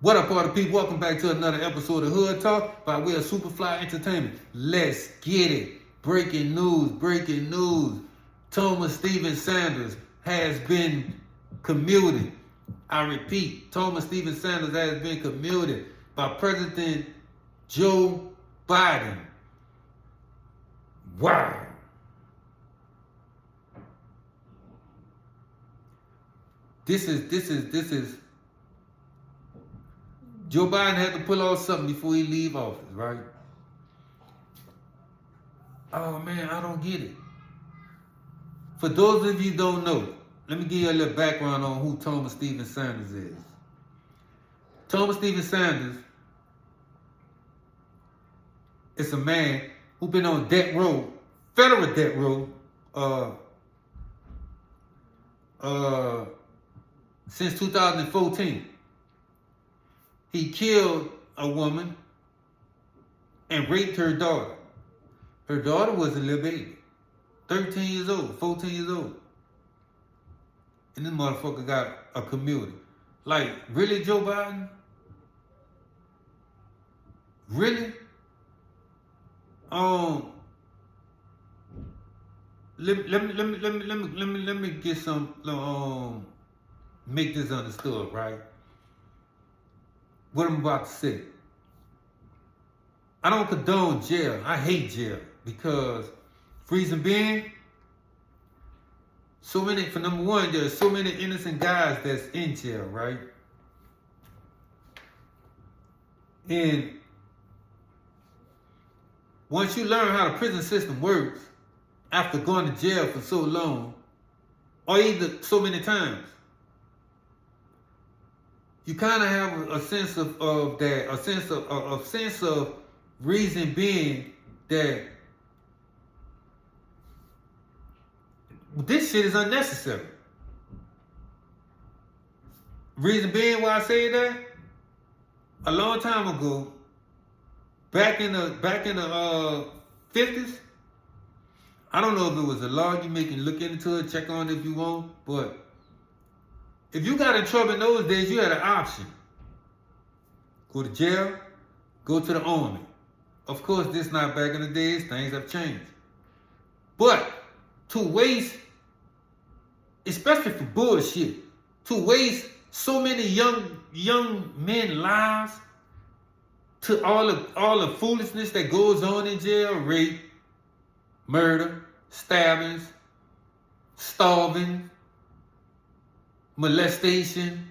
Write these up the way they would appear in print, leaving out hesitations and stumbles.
What up, party people? Welcome back to another episode of Hood Talk by way of Superfly Entertainment. Let's get it. Breaking news. Thomas Stephen Sanders has been commuted. I repeat, Thomas Stephen Sanders has been commuted by President Joe Biden. Wow. This is Joe Biden had to pull off something before he leave office, right? Oh man, I don't get it. For those of you who don't know, let me give you a little background on who Thomas Stephen Sanders is. Thomas Stephen Sanders is a man who's been on death row, federal death row, since 2014. He killed a woman and raped her daughter. Her daughter was a little baby, 13 years old, 14 years old. And this motherfucker got a commuted. Like, really, Joe Biden? Really? Let me get some make this understood, right? What I'm about to say. I don't condone jail. I hate jail because, reason being, for number one, there's so many innocent guys that's in jail, right? And once you learn how the prison system works, after going to jail for so long, or either so many times, you kind of have a sense of sense of reason being that this shit is unnecessary. Reason being why I say that, a long time ago, back in the 50s, I don't know if it was a law, you can look into it, check on it if you want, but if you got in trouble in those days, you had an option. Go to jail, go to the army. Of course, this not back in the days, things have changed. But to waste, especially for bullshit, to waste so many young men lives to all the foolishness that goes on in jail, rape, murder, stabbings, starving, molestation,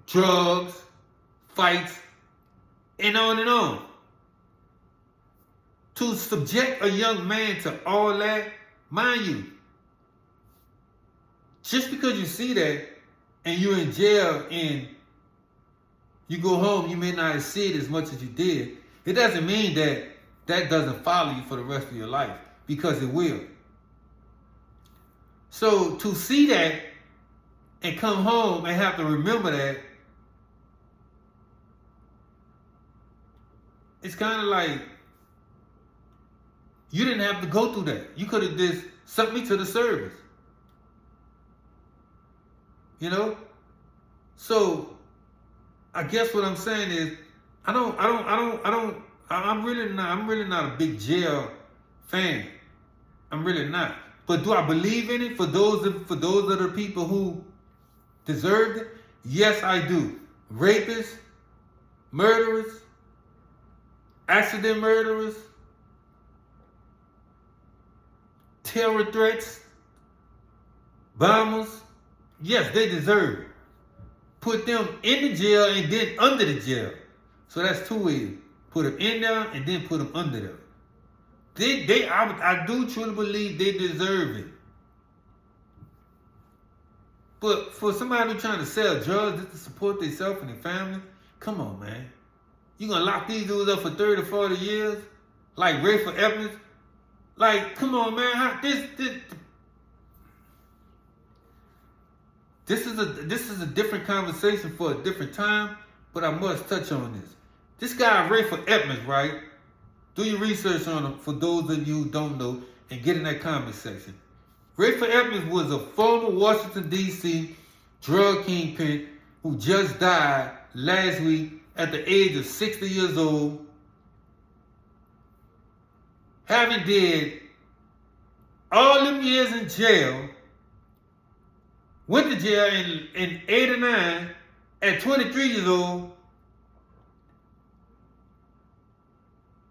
drugs, fights, and on and on. To subject a young man to all that, mind you, just because you see that and you're in jail and you go home, you may not see it as much as you did. It doesn't mean that that doesn't follow you for the rest of your life, because it will. So to see that and come home and have to remember that, it's kind of like you didn't have to go through that. You could have just sent me to the service. You know? So I guess what I'm saying is I'm really not a big jail fan. I'm really not. But do I believe in it for those of the people who deserved it? Yes, I do. Rapists, murderers, accident murderers, terror threats, bombers. Yes, they deserve it. Put them in the jail and then under the jail. So that's two ways. Put them in there and then put them under there. I do truly believe they deserve it. But for somebody who's trying to sell drugs just to support themselves and their family, come on, man. You gonna lock these dudes up for 30 or 40 years? Like Rayford Evans? Like, come on, man. This is a different conversation for a different time, but I must touch on this. This guy, Rayford Evans, right? Do your research on him for those of you who don't know and get in that comment section. Rayford Evans was a former Washington, D.C. drug kingpin who just died last week at the age of 60 years old, having did all them years in jail, went to jail in 89 at 23 years old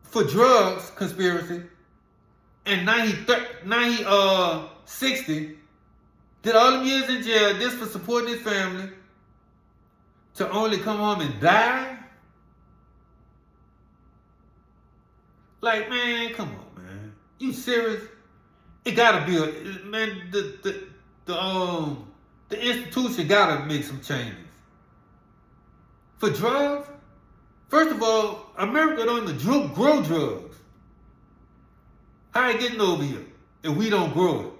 for drugs conspiracy, and now he 60, did all them years in jail just for supporting his family, to only come home and die? Like, man, come on, man. You serious? It gotta be the institution gotta make some changes. For drugs, first of all, America don't even grow drugs. How it getting over here if we don't grow it?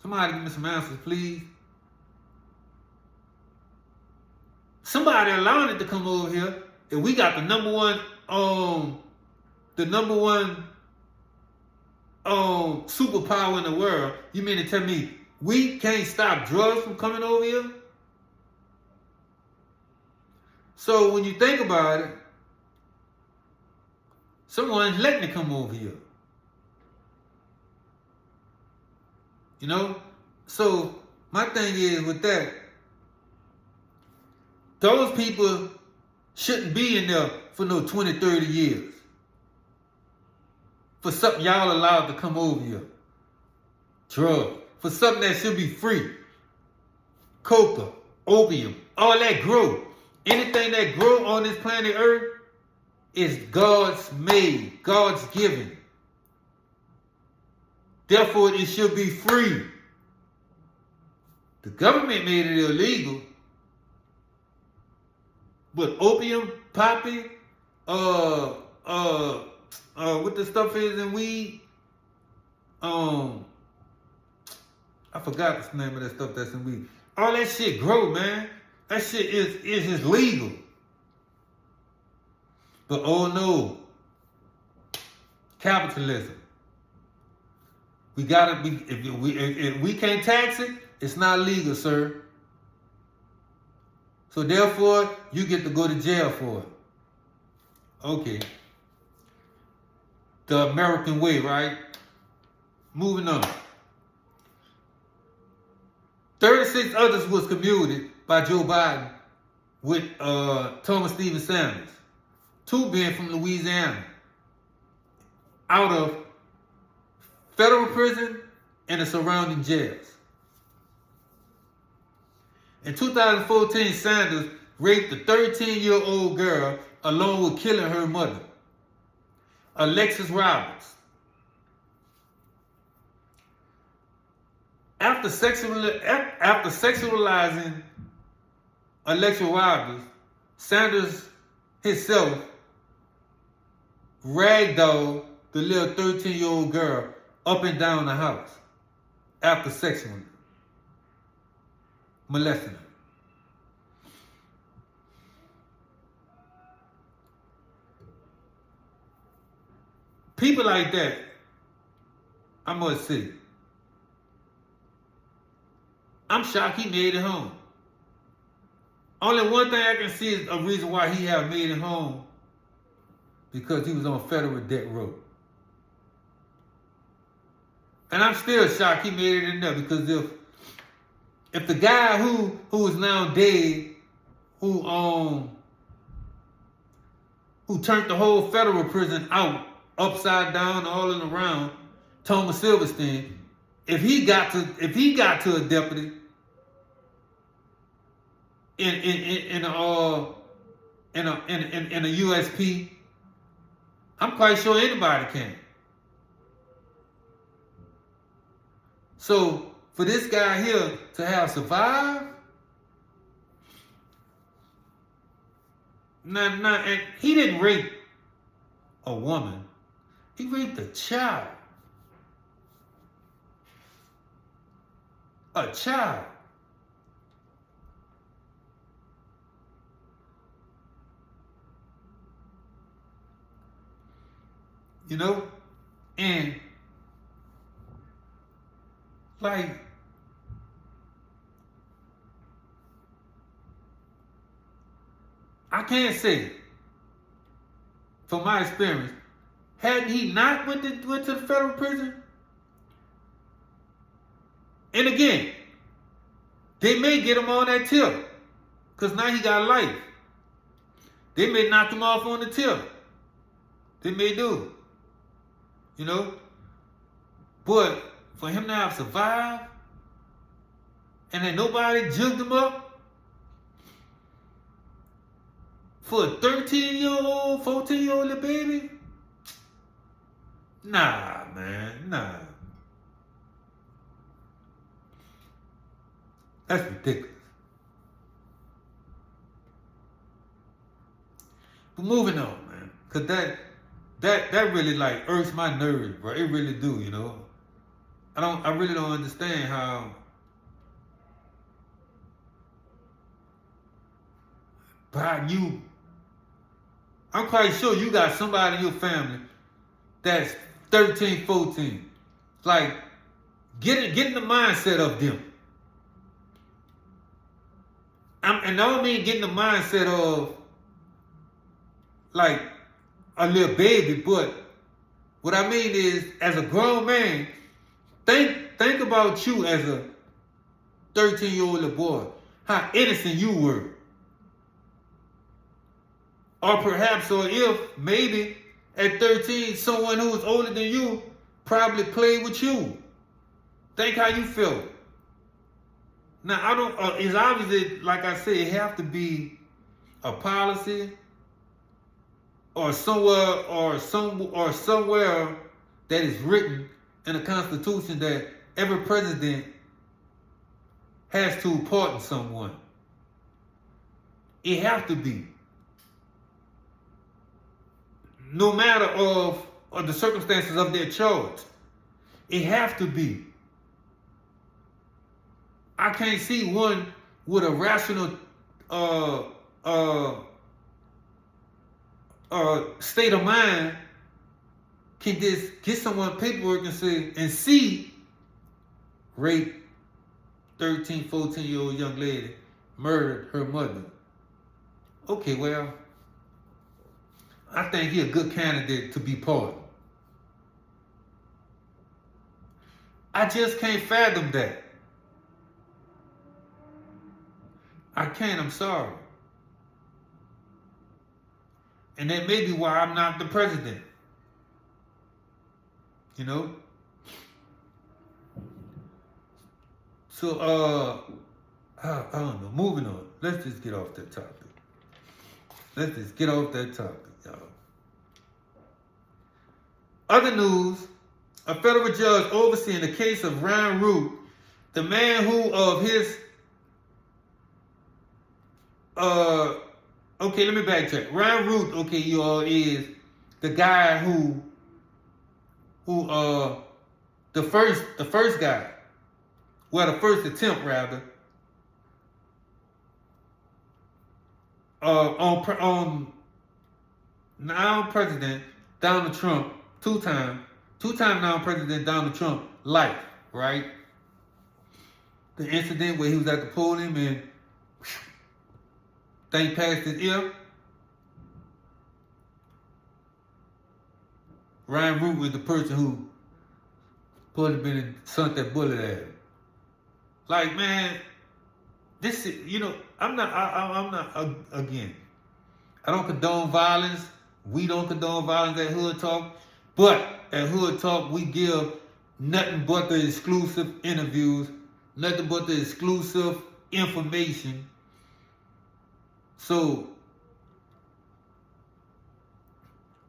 Somebody give me some answers, please. Somebody allowing it to come over here if we got the number one superpower in the world. You mean to tell me we can't stop drugs from coming over here? So when you think about it, someone's letting it come over here. You know? So my thing is with that, those people shouldn't be in there for no 20, 30 years. For something y'all allowed to come over here. Drugs. For something that should be free. Coca, opium, all that grow. Anything that grow on this planet Earth is God's made, God's given. Therefore, it should be free. The government made it illegal. But opium, poppy, what the stuff is in weed, I forgot the name of that stuff that's in weed. All that shit grow, man. That shit is just legal. But oh no, capitalism. We gotta be, if we can't tax it, it's not legal, sir. So therefore, you get to go to jail for it. Okay. The American way, right? Moving on. 36 others was commuted by Joe Biden with Thomas Stephen Sanders. 2 being from Louisiana. Out of federal prison and the surrounding jails. In 2014, Sanders raped a 13-year-old girl along with killing her mother, Alexis Roberts. After sexualizing Alexis Roberts, Sanders himself ragdolled the little 13-year-old girl up and down the house after sexually molesting her. People like that, I must say, I'm shocked he made it home. Only one thing I can see is a reason why he have made it home, because he was on federal debt row. And I'm still shocked he made it in there, because if the guy who is now dead, who turned the whole federal prison out, upside down, all in around, Thomas Silverstein, if he got to a deputy in a USP, I'm quite sure anybody can. So for this guy here to have survived, and he didn't rape a woman, he raped a child. A child. You know? And like, I can't say, from my experience, hadn't he not went to the federal prison? And again, they may get him on that tip, because now he got life. They may knock him off on the tip. They may do. You know? But for him to have survived, and then nobody jugged him up, for a 13-year-old, 14-year-old little baby? Nah, man, nah. That's ridiculous. But moving on, man, cause that really like irks my nerves, bro. It really do, you know. I really don't understand how I'm quite sure you got somebody in your family that's 13, 14. Like, get in the mindset of them. And I don't mean get in the mindset of like a little baby, but what I mean is, as a grown man, think about you as a 13-year-old little boy, how innocent you were. Or perhaps, or if maybe at 13, someone who was older than you probably played with you. Think how you felt. Now, it's obviously, like I said, it have to be a policy or somewhere that is written in the Constitution that every president has to pardon someone. It have to be. No matter of the circumstances of their charge. It have to be. I can't see one with a rational state of mind can just get someone paperwork and see rape 13, 14-year-old young lady, murdered her mother. Okay, well, I think he's a good candidate to be pardoned. I just can't fathom that. I can't, I'm sorry. And that may be why I'm not the president. You know? So, I don't know. Moving on. Let's just get off that topic. Y'all. Other news, a federal judge overseeing the case of Ryan Root, the man who of his, okay, let me backtrack. Ryan Root, okay, you all, is the guy who the first guy, well, the first attempt rather, on now President Donald Trump, two-time now President Donald Trump life, right? The incident where he was at the podium and thing passed his ear. Ryan Root was the person who probably been and sunk that bullet at him. Like, man, this is, you know, I'm not, again, I don't condone violence. We don't condone violence at Hood Talk. But at Hood Talk, we give nothing but the exclusive interviews, nothing but the exclusive information. So,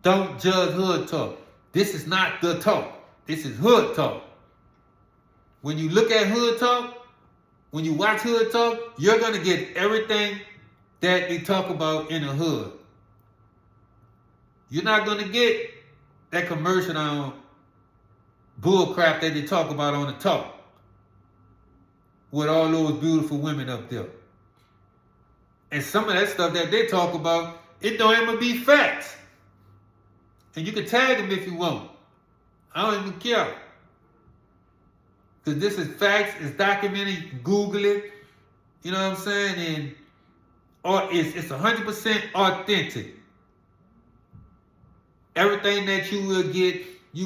don't judge Hood Talk. This is not the talk. This is Hood Talk. When you look at Hood Talk, when you watch Hood Talk, you're going to get everything that they talk about in the hood. You're not going to get that commercial on bull crap that they talk about on the talk with all those beautiful women up there. And some of that stuff that they talk about, it don't even be facts. And you can tag them if you want. I don't even care. Because this is facts, it's documented, you can Google it. You know what I'm saying? And or it's 100% authentic. Everything that you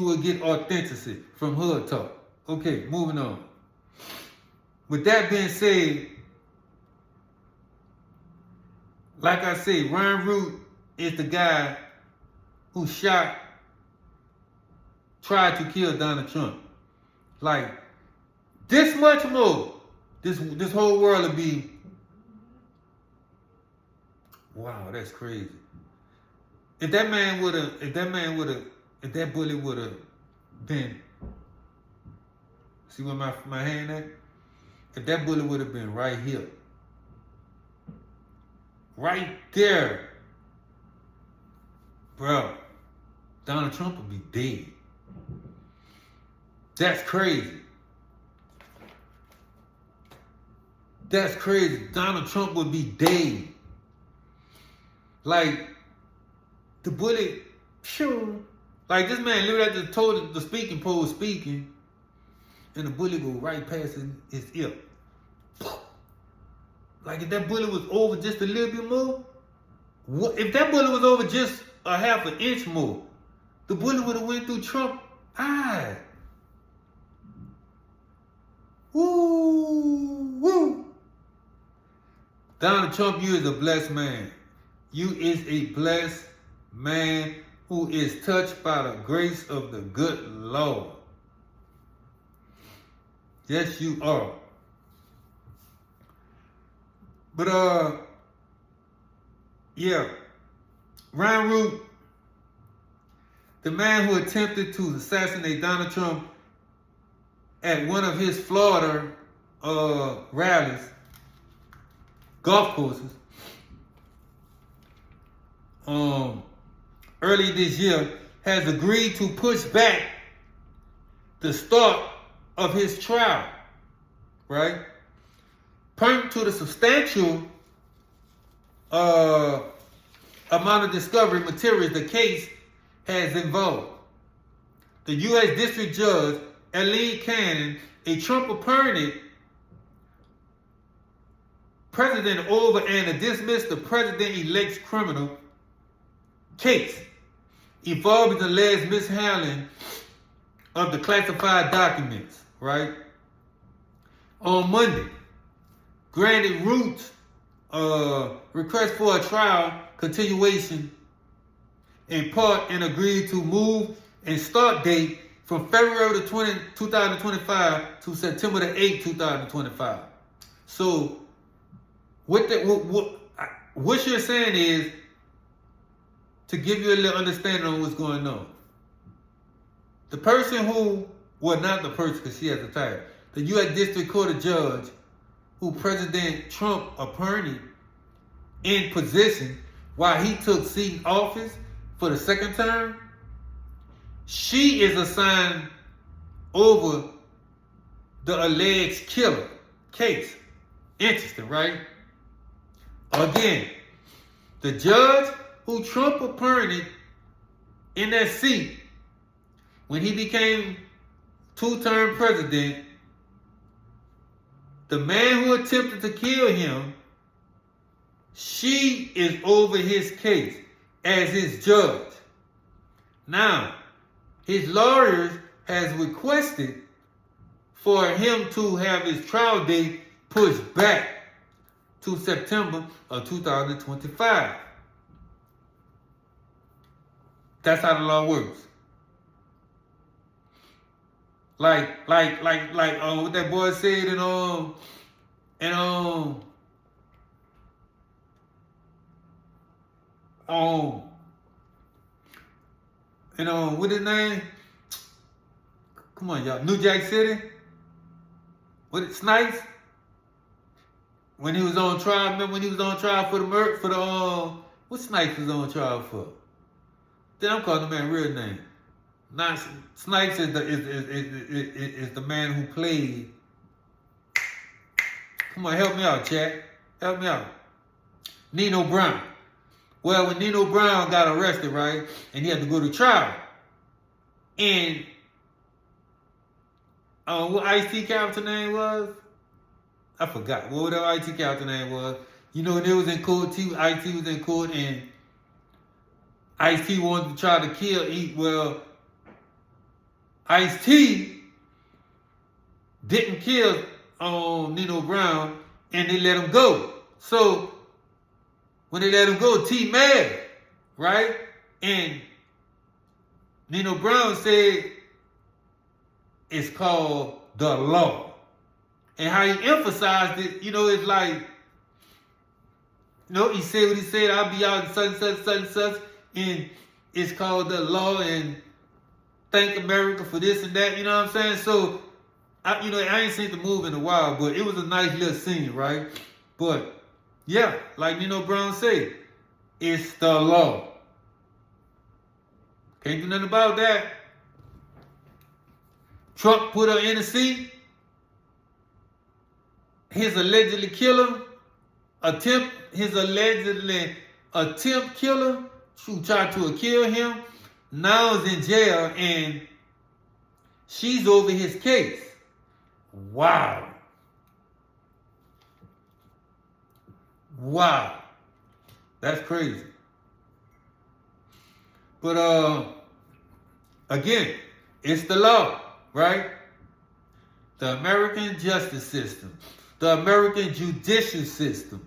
will get authenticity from Hood Talk. Okay, moving on. With that being said, like I said, Ryan Root is the guy who tried to kill Donald Trump. Like, this much more, this whole world would be, wow, that's crazy. If that bullet would have been, see where my hand at? If that bullet would have been right here, right there, bro, Donald Trump would be dead. That's crazy. That's crazy. Donald Trump would be dead. Like, the bullet, phew. Like, this man literally just told the speaking pole speaking, and the bullet go right past his ear. Like, if that bullet was over just a little bit more, if that bullet was over just a half an inch more, the bullet would have went through Trump's eye. Woo, woo. Donald Trump, you is a blessed man. You is a blessed man who is touched by the grace of the good Lord. Yes, you are. But yeah, Ryan Root, the man who attempted to assassinate Donald Trump at one of his Florida rallies, golf courses, early this year, has agreed to push back the start of his trial, right? Pertinent to the substantial amount of discovery materials the case has involved. The U.S. District Judge, Eileen Cannon, a Trump opponent, president over and dismissed the president-elect's criminal case involving the alleged mishandling of the classified documents, right? On Monday, granted Root's request for a trial continuation in part and agreed to move and start date from February the 20th, 2025 to September the 8th, 2025. So what you're saying is, to give you a little understanding on what's going on, the person who, well, not the person because she has a title, the U.S. District Court judge who President Trump appointed in position while he took seat in office for the second term, she is assigned over the alleged killer case. Interesting, right? Again, the judge who Trump appointed in that seat when he became two-term president, the man who attempted to kill him, she is over his case as his judge. Now, his lawyers has requested for him to have his trial date pushed back to September of 2025. That's how the law works. Like what that boy said and what his name? Come on, y'all. New Jack City? What it, Snipes? When he was on trial, remember when he was on trial for what Snipes was on trial for? Then I'm calling the man real name. Not Snipes is the man who played. Come on, help me out, Jack. Help me out. Nino Brown. Well, when Nino Brown got arrested, right, and he had to go to trial, and what Ice-T character name was? I forgot. What that Ice-T character name was? You know, they was in court, Ice-T was in court, and Ice-T wanted to try to kill well, Ice-T didn't kill Nino Brown, and they let him go. So when they let him go, T mad, right? And Nino Brown said it's called the law. And how he emphasized it, you know, it's like, you know, he said what he said, I'll be out such, and it's called the law, and thank America for this and that, you know what I'm saying? So, I ain't seen the movie in a while, but it was a nice little scene, right? But, yeah, like Nino Brown said, it's the law. Can't do nothing about that. Trump put her in the seat. His allegedly killer killer who tried to kill him now is in jail, and she's over his case. Wow. That's crazy. But again, it's the law, right? The American justice system, the American judicial system.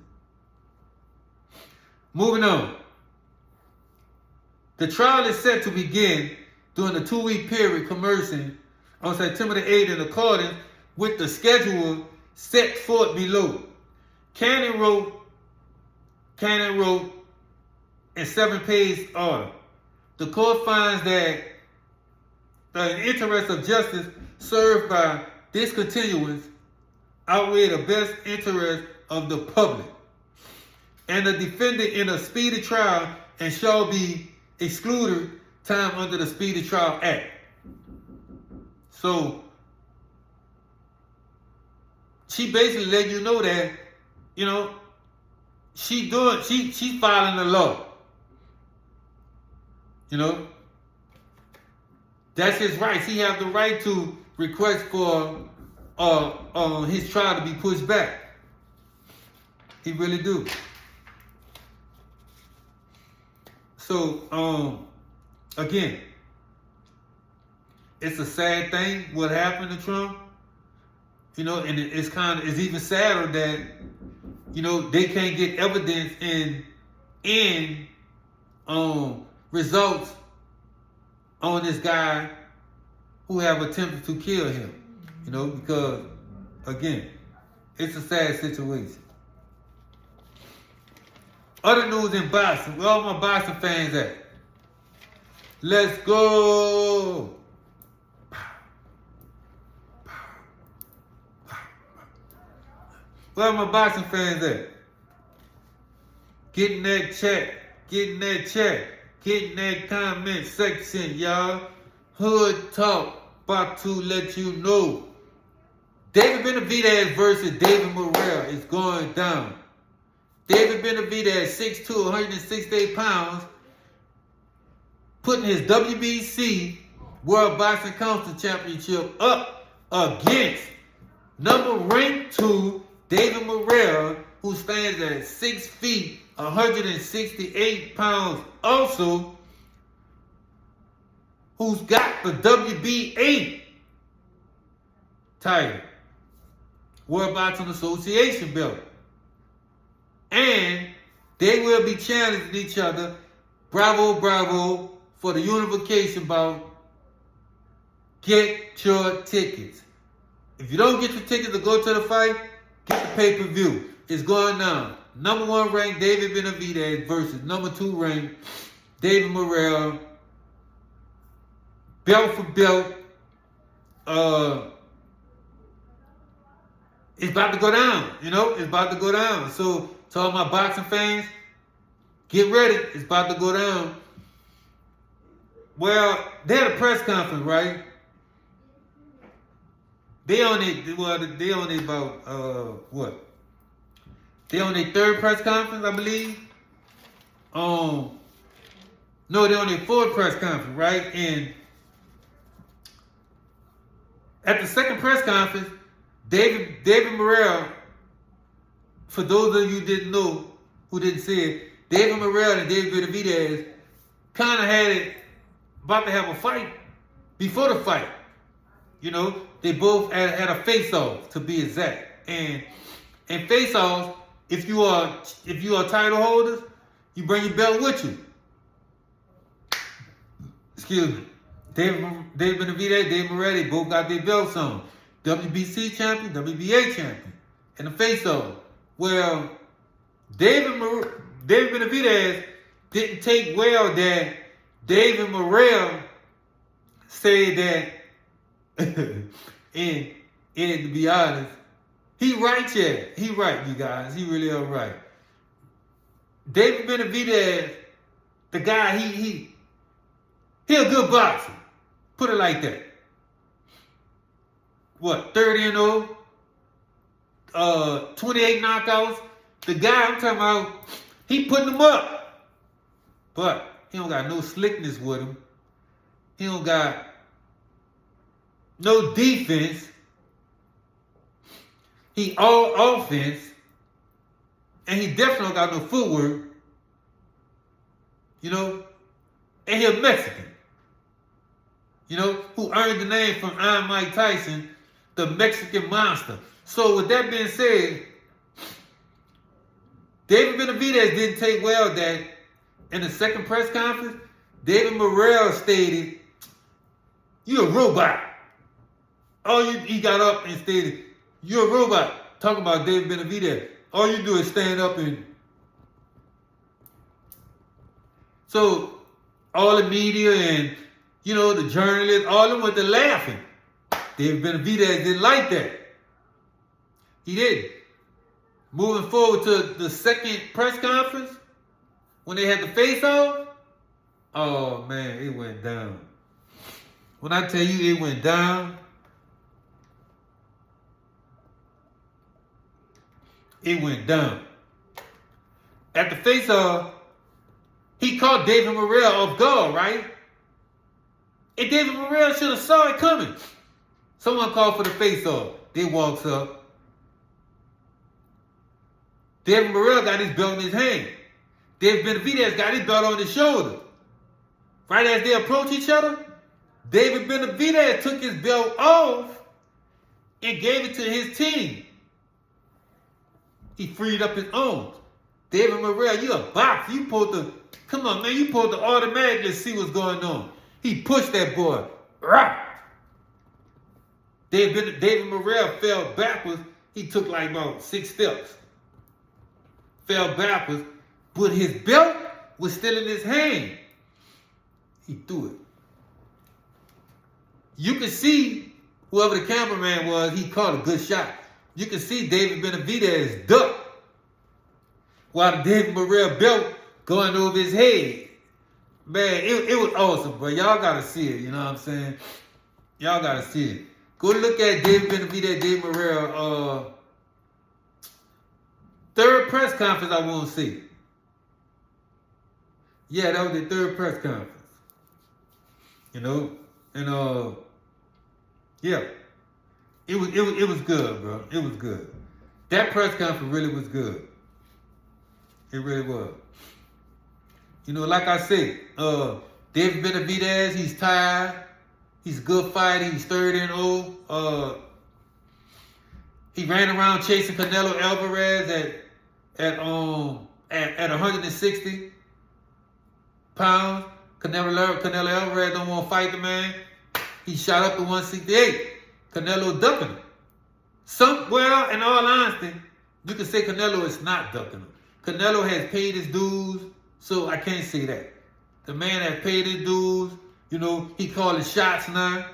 Moving on. The trial is set to begin during a 2-week period commencing on September the 8th in accordance with the schedule set forth below. Cannon wrote in 7-page order. The court finds that the interest of justice served by this continuance outweigh the best interest of the public, and the defendant in a speedy trial and shall be excluded time under the Speedy Trial Act. So she basically let you know that, you know, she's following the law. You know, that's his rights. He have the right to request for his trial to be pushed back. He really do. So, again, it's a sad thing what happened to Trump. You know, and it's even sadder that, you know, they can't get evidence in results on this guy who have attempted to kill him. You know, because again, it's a sad situation. Other news in boxing, where all my boxing fans at? Let's go! Where my boxing fans at? Getting that check, getting that comment section, y'all. Hood Talk, about to let you know. David Benavidez versus David Morrell is going down. David Benavidez, 6'2", 168 pounds, putting his WBC World Boxing Council Championship up against ranked 2 David Morrell, who stands at 6 feet, 168 pounds also, who's got the WBA title, World Boxing Association belt. And they will be challenging each other. Bravo, bravo, for the unification bout. Get your tickets. If you don't get your tickets to go to the fight, get the pay-per-view. It's going down. Number 1 ranked David Benavidez versus number 2 ranked David Morrell. Belt for belt. It's about to go down. You know, it's about to go down. So, to all my boxing fans, get ready. It's about to go down. Well, they had a press conference, right? They on about what? They on their 3rd press conference, I believe. No, they on their 4th press conference, right? And at the 2nd press conference, David Morrell for those of you who didn't know, who didn't see it, David Morrell and David Benavidez kind of had it about to have a fight before the fight. You know, they both had a face-off, to be exact. And face-offs, if you are title holders, you bring your belt with you. Excuse me. David Benavidez, David Morrell, they both got their belts on. WBC champion, WBA champion. And the face-off. Well, David Benavidez didn't take well that David Morrell said that, and to be honest, he right, yeah. He right, you guys. He really are right. David Benavidez, the guy, he a good boxer. Put it like that. What, 30-0? 28 knockouts. The guy I'm talking about, he putting them up. But he don't got no slickness with him. He don't got no defense. He all offense. And he definitely don't got no footwork. You know? And he a Mexican. You know, who earned the name from Iron Mike Tyson, the Mexican Monster. So with that being said, David Benavidez didn't take well that in the second press conference, David Morrell stated, "You're a robot." He got up and stated, "You're a robot." Talking about David Benavidez. All you do is stand up and... So all the media and, you know, the journalists, all of them went to laughing. David Benavidez didn't like that. He didn't. Moving forward to the second press conference, when they had the face-off, oh man, it went down. When I tell you it went down, it went down. At the face-off, he caught David Morrell off guard, right? And David Morrell should have saw it coming. Someone called for the face-off. They walks up. David Morrell got his belt in his hand. David Benavidez got his belt on his shoulder. Right as they approach each other, David Benavidez took his belt off and gave it to his team. He freed up his arms. David Morrell, you a boxer. You supposed to, come on, man, you supposed to automatically see what's going on. He pushed that boy. Rah! David Morrell fell backwards. He took like about 6 steps. Fell backwards, but his belt was still in his hand. He threw it. You can see whoever the cameraman was, he caught a good shot. You can see David Benavidez duck while the David Morrell belt going over his head. Man, it was awesome, bro. Y'all gotta see it, you know what I'm saying? Y'all gotta see it. Go look at David Benavidez, David Morrell, third press conference I want to see. Yeah, that was the third press conference. You know? And yeah. It was good, bro. It was good. That press conference really was good. It really was. You know, like I said, David Benavidez, he's tired. He's a good fighter. He's 30-0. He ran around chasing Canelo Alvarez at 160 pounds. Canelo Alvarez don't want to fight the man. He shot up to 168. Canelo ducking him. Well, in all honesty, you can say Canelo is not ducking him. Canelo has paid his dues, so I can't say that. The man has paid his dues. You know, he calling shots now.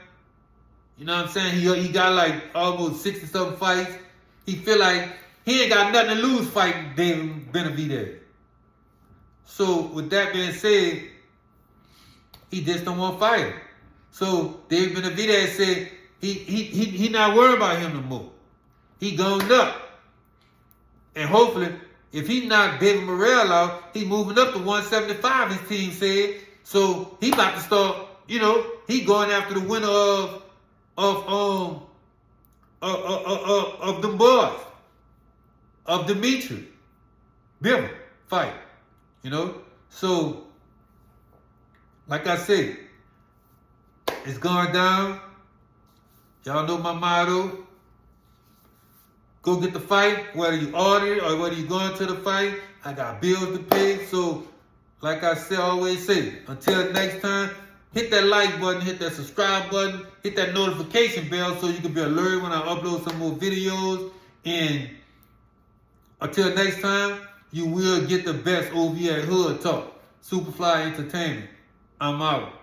You know what I'm saying? He got like almost 60-something fights. He feel like he ain't got nothing to lose fighting David Benavidez. So with that being said, he just don't want to fight him. So David Benavidez said he not worried about him no more. He gone up. And hopefully, if he knocked David Morrell out, he moving up to 175, his team said. So he about to start, you know, he going after the winner of them boys. Of of Dimitri Bivol fight. You know? So, like I said, it's going down. Y'all know my motto. Go get the fight, whether you order it or whether you going to the fight. I got bills to pay. So, like I said, always say, until next time, hit that like button, hit that subscribe button, hit that notification bell so you can be alerted when I upload some more videos. And until next time, you will get the best over here at Hood Talk. Superfly Entertainment. I'm out.